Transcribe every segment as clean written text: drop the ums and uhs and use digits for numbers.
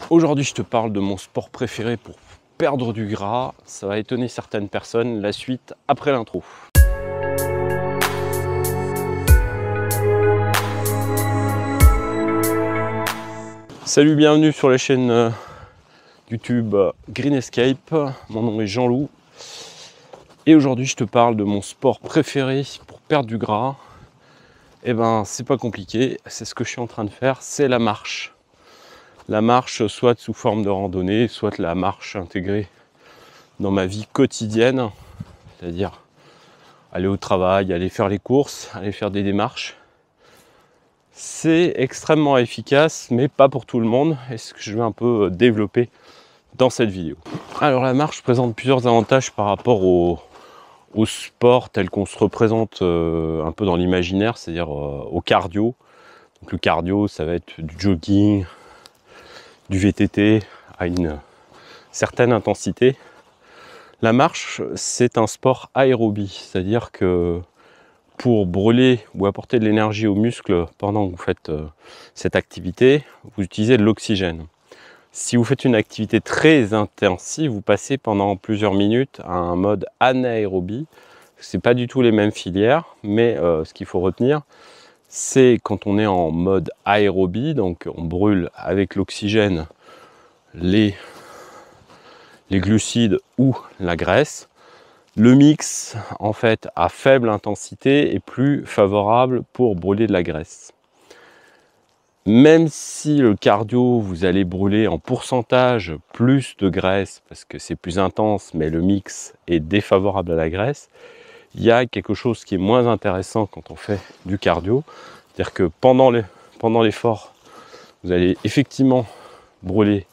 Aujourd'hui, je te parle de mon sport préféré pour perdre du gras. Ça va étonner certaines personnes. La suite après l'intro. Salut, bienvenue sur la chaîne YouTube Green Escape. Mon nom est Jean-Loup. Et aujourd'hui, je te parle de mon sport préféré pour perdre du gras. Eh ben, c'est pas compliqué. C'est ce que je suis en train de faire. C'est la marche. La marche, soit sous forme de randonnée, soit la marche intégrée dans ma vie quotidienne, c'est-à-dire aller au travail, aller faire les courses, aller faire des démarches. C'est extrêmement efficace, mais pas pour tout le monde, et c'est ce que je vais un peu développer dans cette vidéo. Alors la marche présente plusieurs avantages par rapport au sport tel qu'on se représente un peu dans l'imaginaire, c'est-à-dire au cardio. Donc le cardio, ça va être du jogging, du VTT à une certaine intensité. La marche, c'est un sport aérobie, c'est-à-dire que pour brûler ou apporter de l'énergie aux muscles pendant que vous faites cette activité, vous utilisez de l'oxygène. Si vous faites une activité très intensive, vous passez pendant plusieurs minutes à un mode anaérobie. Ce n'est pas du tout les mêmes filières, mais ce qu'il faut retenir, c'est quand on est en mode aérobie, donc on brûle avec l'oxygène les glucides ou la graisse. Le mix, en fait, à faible intensité est plus favorable pour brûler de la graisse. Même si le cardio, vous allez brûler en pourcentage plus de graisse, parce que c'est plus intense, mais le mix est défavorable à la graisse, il y a quelque chose qui est moins intéressant quand on fait du cardio. C'est-à-dire que pendant l'effort, vous allez effectivement brûler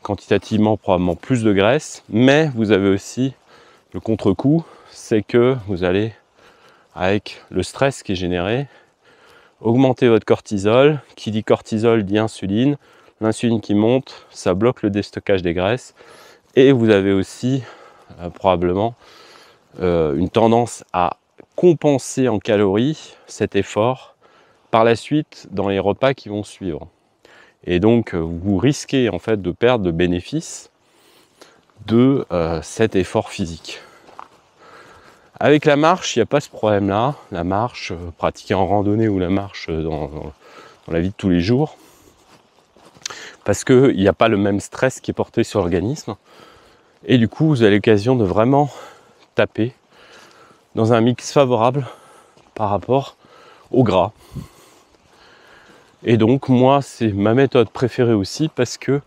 quantitativement probablement plus de graisse, mais vous avez aussi le contre-coup, c'est que vous allez, avec le stress qui est généré, augmenter votre cortisol. Qui dit cortisol dit insuline. L'insuline qui monte, ça bloque le déstockage des graisses. Et vous avez aussi probablement une tendance à compenser en calories cet effort par la suite dans les repas qui vont suivre. Et donc vous risquez en fait de perdre le bénéfice de cet effort physique. Avec la marche, il n'y a pas ce problème-là. La marche pratiquée en randonnée ou la marche dans la vie de tous les jours, parce qu'il n'y a pas le même stress qui est porté sur l'organisme. Et du coup, vous avez l'occasion de vraiment taper dans un mix favorable par rapport au gras. Et donc, moi, c'est ma méthode préférée aussi parce que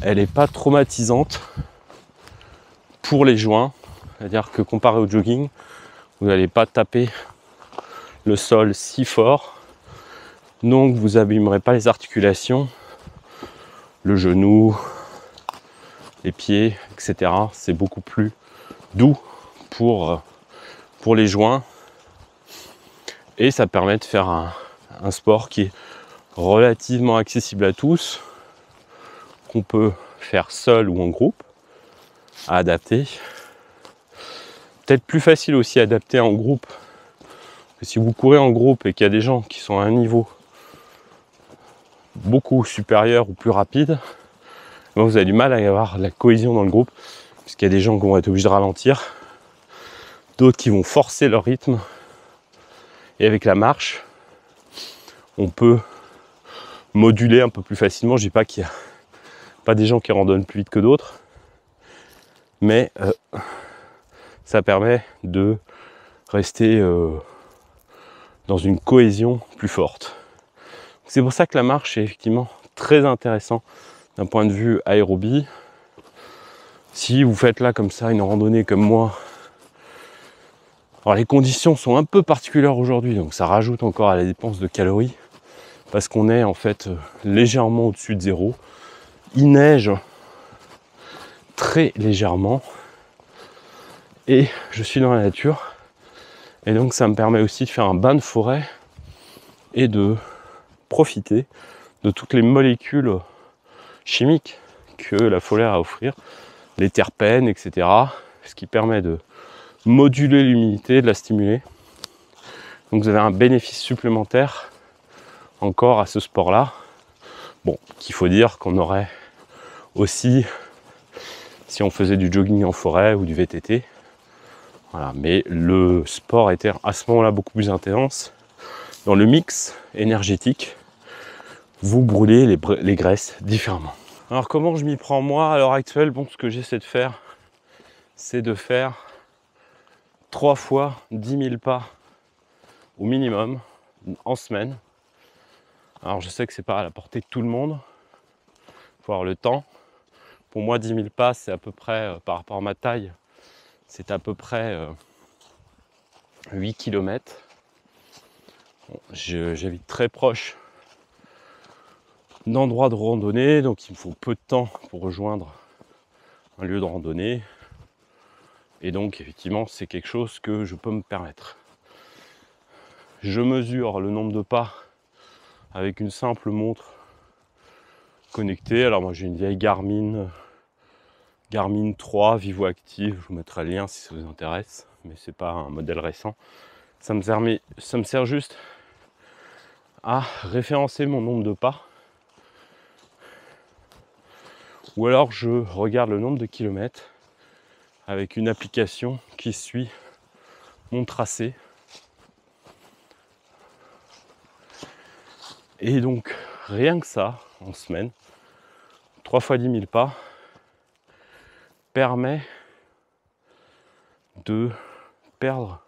elle n'est pas traumatisante pour les joints. C'est-à-dire que comparé au jogging, vous n'allez pas taper le sol si fort, donc vous n'abîmerez pas les articulations, le genou, les pieds, etc. C'est beaucoup plus doux pour les joints et ça permet de faire un sport qui est relativement accessible à tous, qu'on peut faire seul ou en groupe, à adapter. Peut-être plus facile aussi à adapter en groupe. Que si vous courez en groupe et qu'il y a des gens qui sont à un niveau beaucoup supérieur ou plus rapide, vous avez du mal à y avoir la cohésion dans le groupe, puisqu'il y a des gens qui vont être obligés de ralentir, d'autres qui vont forcer leur rythme. Et avec la marche, on peut moduler un peu plus facilement. Je ne dis pas qu'il n'y a pas des gens qui randonnent plus vite que d'autres, mais ça permet de rester dans une cohésion plus forte. C'est pour ça que la marche est effectivement très intéressant d'un point de vue aérobie. Si vous faites là comme ça une randonnée comme moi, alors les conditions sont un peu particulières aujourd'hui, donc ça rajoute encore à la dépense de calories, parce qu'on est en fait légèrement au-dessus de zéro. Il neige très légèrement, et je suis dans la nature, et donc ça me permet aussi de faire un bain de forêt et de profiter de toutes les molécules chimiques que la forêt a à offrir, les terpènes, etc. Ce qui permet de moduler l'humidité, de la stimuler. Donc vous avez un bénéfice supplémentaire encore à ce sport-là. Bon, qu'il faut dire qu'on aurait aussi si on faisait du jogging en forêt ou du VTT. Voilà. Mais le sport était à ce moment-là beaucoup plus intense. Dans le mix énergétique, vous brûlez les graisses différemment. Alors comment je m'y prends moi à l'heure actuelle? Bon, ce que j'essaie de faire, c'est de faire 3 fois 10 000 pas au minimum en semaine. Alors je sais que c'est pas à la portée de tout le monde, il faut avoir le temps. Pour moi 10 000 pas c'est à peu près, par rapport à ma taille, c'est à peu près 8 km. Bon, j'habite très proche d'endroits de randonnée, donc il me faut peu de temps pour rejoindre un lieu de randonnée. Et donc effectivement c'est quelque chose que je peux me permettre. Je mesure le nombre de pas avec une simple montre connectée. Alors moi j'ai une vieille Garmin 3 Vivo Active, je vous mettrai le lien si ça vous intéresse, mais c'est pas un modèle récent. Ça me sert juste à référencer mon nombre de pas. Ou alors je regarde le nombre de kilomètres avec une application qui suit mon tracé. Et donc rien que ça, en semaine, 3 fois 10 000 pas, permet de perdre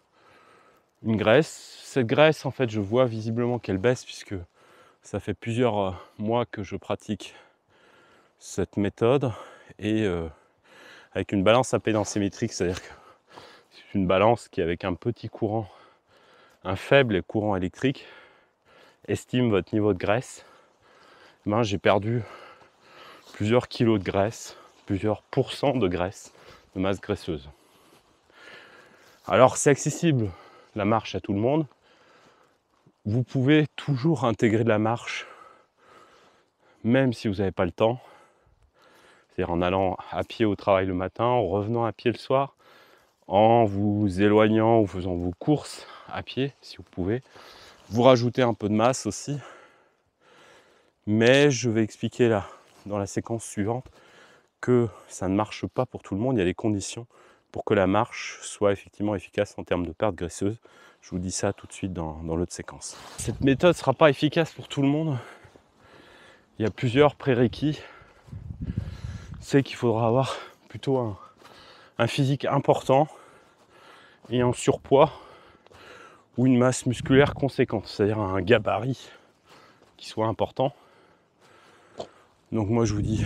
une graisse. Cette graisse, en fait, je vois visiblement qu'elle baisse puisque ça fait plusieurs mois que je pratique cette méthode et avec une balance impédance métrique, c'est-à-dire que c'est une balance qui, avec un petit courant, un faible courant électrique, estime votre niveau de graisse. Ben, j'ai perdu plusieurs kilos de graisse, plusieurs pourcents de graisse, de masse graisseuse. Alors c'est accessible la marche à tout le monde. Vous pouvez toujours intégrer de la marche, même si vous n'avez pas le temps. C'est-à-dire en allant à pied au travail le matin, en revenant à pied le soir, en vous éloignant ou faisant vos courses à pied, si vous pouvez. Vous rajoutez un peu de masse aussi. Mais je vais expliquer là, dans la séquence suivante, que ça ne marche pas pour tout le monde. Il y a des conditions pour que la marche soit effectivement efficace en termes de perte graisseuse. Je vous dis ça tout de suite dans l'autre séquence. Cette méthode ne sera pas efficace pour tout le monde. Il y a plusieurs prérequis. C'est qu'il faudra avoir plutôt un physique important et un surpoids ou une masse musculaire conséquente, c'est-à-dire un gabarit qui soit important. Donc moi je vous dis,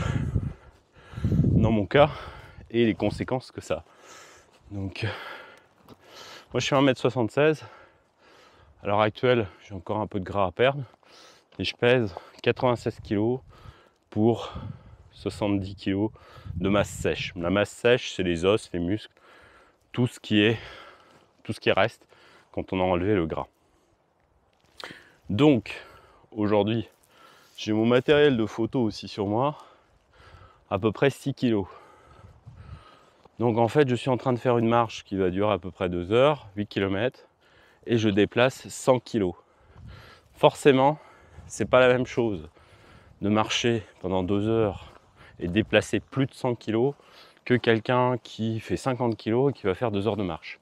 dans mon cas, et les conséquences que ça a. Donc moi je suis 1m76. À l'heure actuelle, j'ai encore un peu de gras à perdre et je pèse 96 kg pour 70 kg de masse sèche. La masse sèche, c'est les os, les muscles, tout ce qui reste quand on a enlevé le gras. Donc aujourd'hui, j'ai mon matériel de photo aussi sur moi, à peu près 6 kg. Donc en fait, je suis en train de faire une marche qui va durer à peu près 2 heures, 8 km, et je déplace 100 kg. Forcément, c'est pas la même chose de marcher pendant 2 heures et déplacer plus de 100 kg que quelqu'un qui fait 50 kg et qui va faire 2 heures de marche.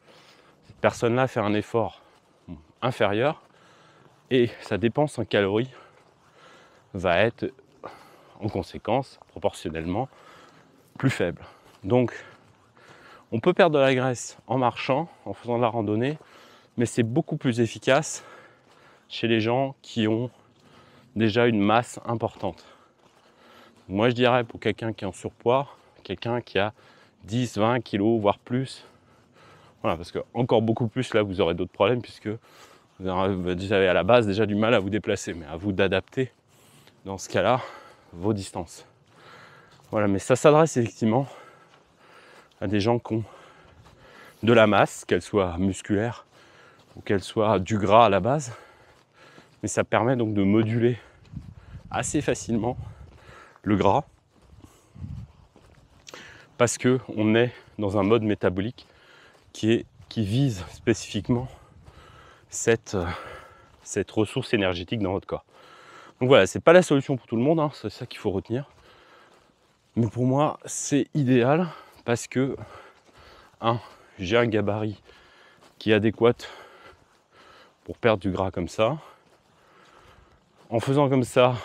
Cette personne-là fait un effort inférieur et sa dépense en calories va être en conséquence proportionnellement plus faible. Donc on peut perdre de la graisse en marchant, en faisant de la randonnée, mais c'est beaucoup plus efficace chez les gens qui ont déjà une masse importante. Moi je dirais pour quelqu'un qui est en surpoids, quelqu'un qui a 10, 20 kg, voire plus. Voilà, parce que encore beaucoup plus, là vous aurez d'autres problèmes puisque vous avez à la base déjà du mal à vous déplacer, mais à vous d'adapter dans ce cas-là vos distances. Voilà, mais ça s'adresse effectivement à des gens qui ont de la masse, qu'elle soit musculaire ou qu'elle soit du gras à la base, mais ça permet donc de moduler assez facilement le gras parce que on est dans un mode métabolique qui vise spécifiquement cette ressource énergétique dans votre corps. Donc voilà, c'est pas la solution pour tout le monde, hein, c'est ça qu'il faut retenir. Mais pour moi, c'est idéal parce que, j'ai un gabarit qui est adéquat pour perdre du gras comme ça. En faisant comme ça,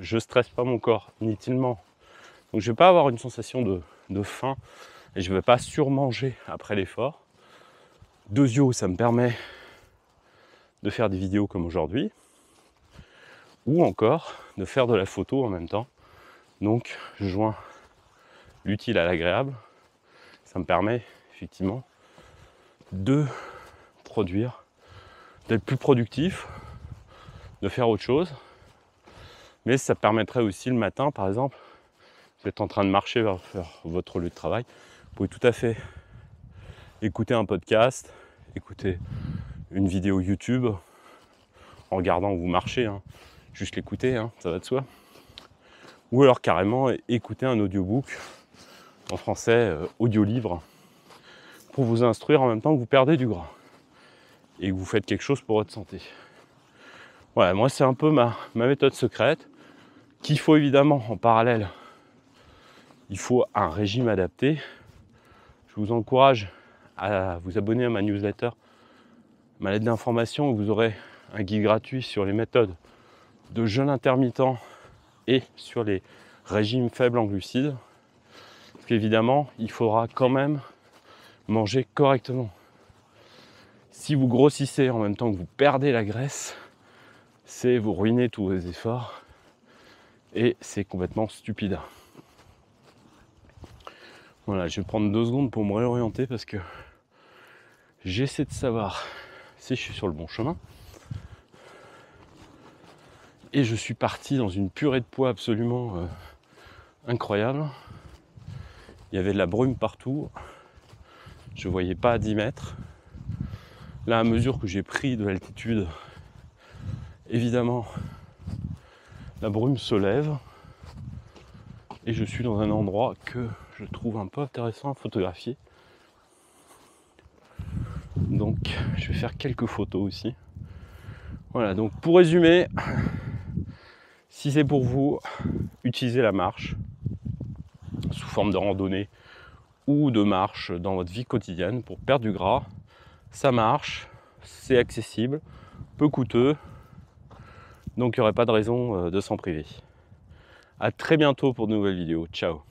je stresse pas mon corps inutilement. Donc je vais pas avoir une sensation de faim et je vais pas surmanger après l'effort. Deuxièmement, ça me permet de faire des vidéos comme aujourd'hui ou encore de faire de la photo en même temps. Donc je joins l'utile à l'agréable. Ça me permet effectivement de produire, d'être plus productif, de faire autre chose. Mais ça permettrait aussi le matin, par exemple, vous êtes en train de marcher vers votre lieu de travail, vous pouvez tout à fait écouter un podcast, écouter une vidéo YouTube en regardant où vous marchez, juste l'écouter, ça va de soi. Ou alors carrément écouter un audiobook, en français, audio-livre, pour vous instruire en même temps que vous perdez du gras et que vous faites quelque chose pour votre santé. Voilà, moi c'est un peu ma méthode secrète, qu'il faut évidemment en parallèle. Il faut un régime adapté. Je vous encourage à vous abonner à ma newsletter, ma lettre d'information, où vous aurez un guide gratuit sur les méthodes de jeûne intermittent et sur les régimes faibles en glucides. Parce qu'évidemment, il faudra quand même manger correctement. Si vous grossissez en même temps que vous perdez la graisse, c'est vous ruiner tous vos efforts et c'est complètement stupide. Voilà, je vais prendre 2 secondes pour me réorienter parce que j'essaie de savoir si je suis sur le bon chemin. Et je suis parti dans une purée de poids absolument incroyable. Il y avait de la brume partout. Je ne voyais pas à 10 mètres. Là, à mesure que j'ai pris de l'altitude, évidemment, la brume se lève. Et je suis dans un endroit que je trouve un peu intéressant à photographier. Donc, je vais faire quelques photos aussi. Voilà, donc pour résumer, si c'est pour vous, utilisez la marche sous forme de randonnée ou de marche dans votre vie quotidienne pour perdre du gras. Ça marche, c'est accessible, peu coûteux, donc il n'y aurait pas de raison de s'en priver. A très bientôt pour de nouvelles vidéos. Ciao.